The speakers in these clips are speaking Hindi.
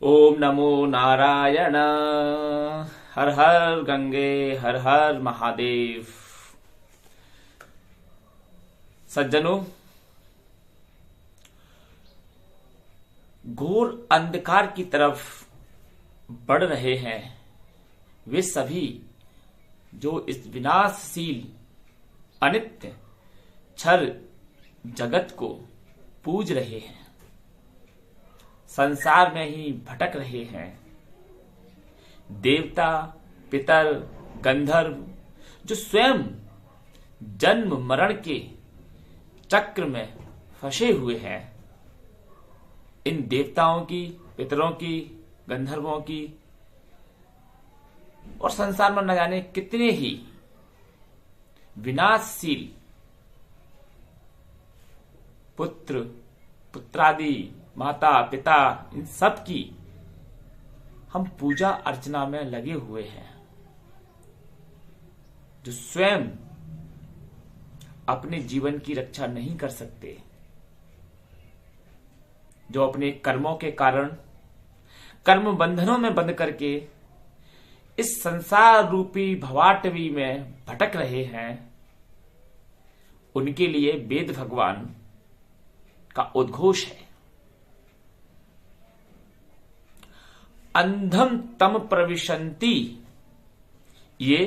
ओम नमो नारायण। हर हर गंगे, हर हर महादेव। सज्जनों, घोर अंधकार की तरफ बढ़ रहे हैं वे सभी जो इस विनाशशील अनित्य क्षर जगत को पूज रहे हैं, संसार में ही भटक रहे हैं। देवता, पितर, गंधर्व जो स्वयं जन्म मरण के चक्र में फंसे हुए हैं, इन देवताओं की, पितरों की, गंधर्वों की और संसार में न जाने कितने ही विनाशशील पुत्र, पुत्रादि, माता, पिता, इन सब की हम पूजा अर्चना में लगे हुए हैं, जो स्वयं अपने जीवन की रक्षा नहीं कर सकते, जो अपने कर्मों के कारण कर्म बंधनों में बंध करके इस संसार रूपी भवाटवी में भटक रहे हैं, उनके लिए वेद भगवान का उद्घोष है। अंधम तम प्रविशन्ति ये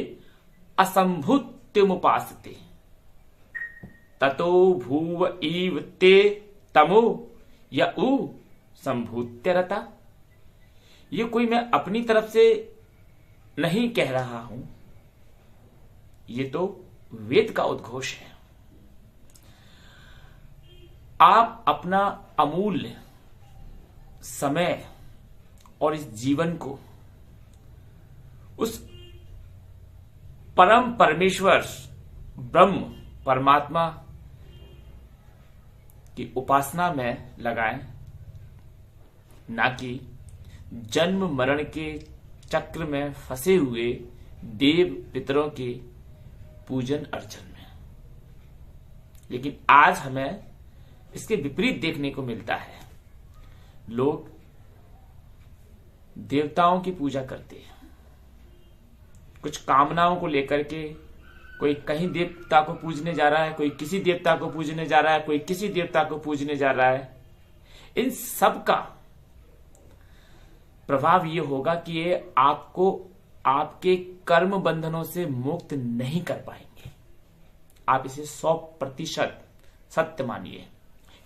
असंभूत्यमुपासते ततो भूव इव ते तमो यऊ संभूत्यरता। ये कोई मैं अपनी तरफ से नहीं कह रहा हूं, ये तो वेद का उद्घोष है। आप अपना अमूल्य समय और इस जीवन को उस परम परमेश्वर ब्रह्म परमात्मा की उपासना में लगाएं, ना कि जन्म मरण के चक्र में फंसे हुए देव पितरों के पूजन अर्चन में। लेकिन आज हमें इसके विपरीत देखने को मिलता है। लोग देवताओं की पूजा करते हैं, कुछ कामनाओं को लेकर के। कोई कहीं देवता को पूजने जा रहा है, कोई किसी देवता को पूजने जा रहा है, कोई किसी देवता को पूजने जा रहा है। इन सब का प्रभाव ये होगा कि ये आपको आपके कर्म बंधनों से मुक्त नहीं कर पाएंगे। आप इसे 100% सत्य मानिए,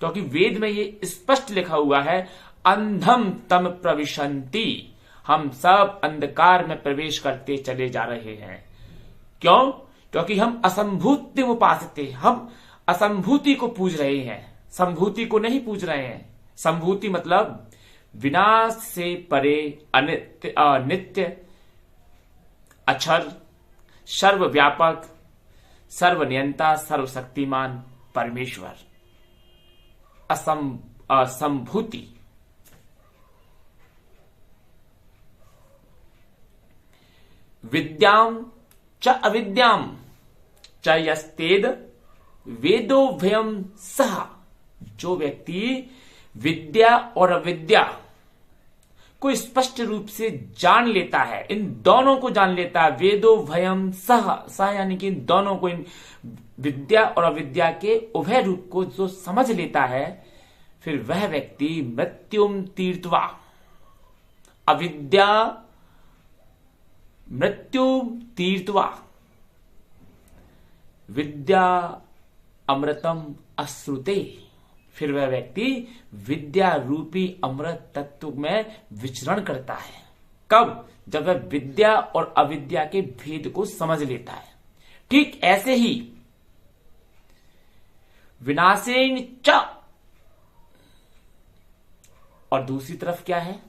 क्योंकि वेद में ये स्पष्ट लिखा हुआ है, अंधम तम प्रविशन्ति। हम सब अंधकार में प्रवेश करते चले जा रहे हैं। क्यों? क्योंकि हम असंभूति उपासते, हम असंभूति को पूज रहे हैं, संभूति को नहीं पूज रहे हैं। संभूति मतलब विनाश से परे अनित्य, नित्य, अक्षर, सर्वव्यापक, सर्वनियंता, सर्वशक्तिमान परमेश्वर। असंभूति। विद्याम च अविद्याम च यस्तेद वेदो भयम सह। जो व्यक्ति विद्या और अविद्या को स्पष्ट रूप से जान लेता है, इन दोनों को जान लेता है, वेदो भयम सह, सह यानी कि इन दोनों को, इन विद्या और अविद्या के उभय रूप को जो समझ लेता है, फिर वह व्यक्ति मृत्युम तीर्थवा, अविद्या मृत्यु तीर्थवा, विद्या अमृतम अश्रुते। फिर वह व्यक्ति विद्या रूपी अमृत तत्व में विचरण करता है। कब? जब वह विद्या और अविद्या के भेद को समझ लेता है। ठीक ऐसे ही विनाशेन च, और दूसरी तरफ क्या है?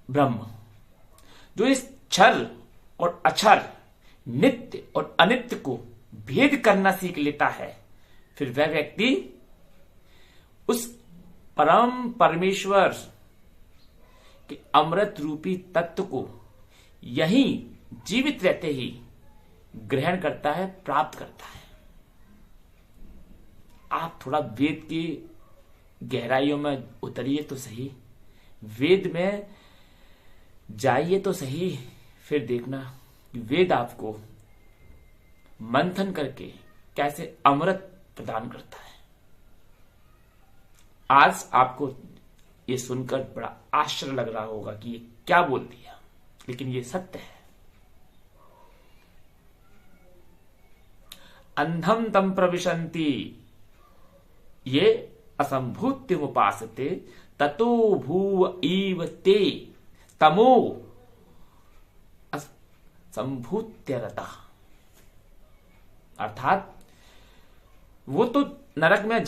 ब्रह्म, जो इस क्षर और अक्षर, नित्य और अनित्य को भेद करना सीख लेता है, फिर वह व्यक्ति उस परम परमेश्वर के अमृत रूपी तत्व को यही जीवित रहते ही ग्रहण करता है, प्राप्त करता है। आप थोड़ा वेद की गहराइयों में उतरिए तो सही, वेद में जाइए तो सही, फिर देखना कि वेद आपको मंथन करके कैसे अमृत प्रदान करता है। आज आपको ये सुनकर बड़ा आश्चर्य लग रहा होगा कि ये क्या बोल दिया, लेकिन ये सत्य है। अंधम तम प्रविशन्ति ये असंभूत्यमुपासते ततो भूव इव ते तमो संभूत्यरता। अर्थात वो तो नरक में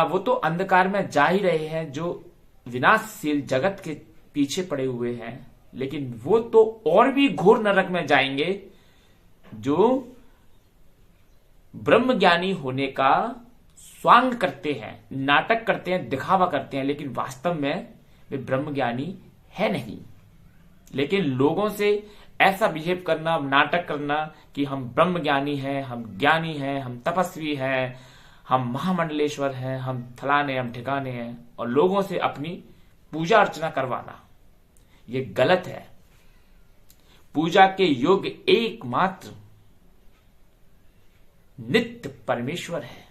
वो तो अंधकार में जा ही रहे हैं जो विनाशशील जगत के पीछे पड़े हुए हैं, लेकिन वो तो और भी घोर नरक में जाएंगे जो ब्रह्म ज्ञानी होने का स्वांग करते हैं, नाटक करते हैं, दिखावा करते हैं, लेकिन वास्तव में वे ब्रह्म ज्ञानी है नहीं। लेकिन लोगों से ऐसा बिहेव करना, नाटक करना कि हम ब्रह्म ज्ञानी हैं, हम ज्ञानी हैं, हम तपस्वी हैं, हम महामंडलेश्वर हैं, हम फलाने, हम ठिकाने हैं, और लोगों से अपनी पूजा अर्चना करवाना, ये गलत है। पूजा के योग्य एकमात्र नित्य परमेश्वर है,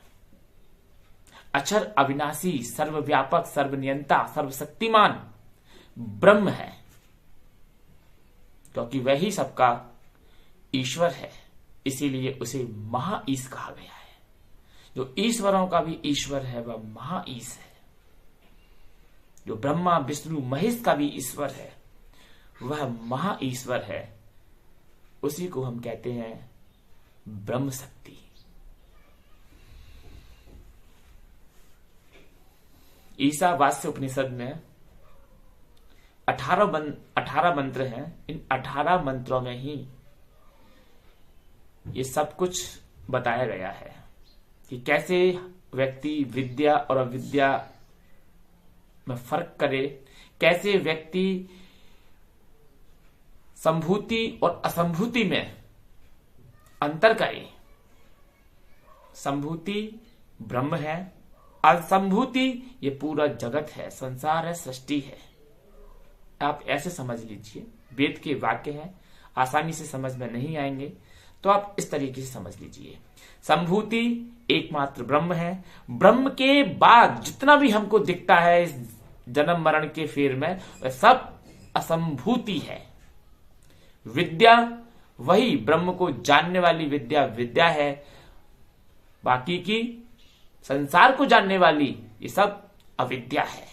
अक्षर अविनाशी, सर्वव्यापक, सर्वनियंता, सर्वशक्तिमान ब्रह्म है, क्योंकि वही सबका ईश्वर है। इसीलिए उसे महाईश कहा गया है। जो ईश्वरों का भी ईश्वर है वह महाईश है। जो ब्रह्मा विष्णु महेश का भी ईश्वर है वह महाईश्वर है। उसी को हम कहते हैं ब्रह्म शक्ति। ईशावास्य उपनिषद में 18 मंत्र हैं। इन 18 मंत्रों में ही ये सब कुछ बताया गया है कि कैसे व्यक्ति विद्या और अविद्या में फर्क करे, कैसे व्यक्ति संभूति और असंभूति में अंतर करे। संभूति ब्रह्म है, असंभूति ये पूरा जगत है, संसार है, सृष्टि है। आप ऐसे समझ लीजिए, वेद के वाक्य हैं, आसानी से समझ में नहीं आएंगे तो आप इस तरीके से समझ लीजिए। संभूति एकमात्र ब्रह्म है। ब्रह्म के बाद जितना भी हमको दिखता है इस जन्म मरण के फेर में वह सब असंभूति है। विद्या वही ब्रह्म को जानने वाली विद्या है। बाकी की संसार को जानने वाली ये सब अविद्या है।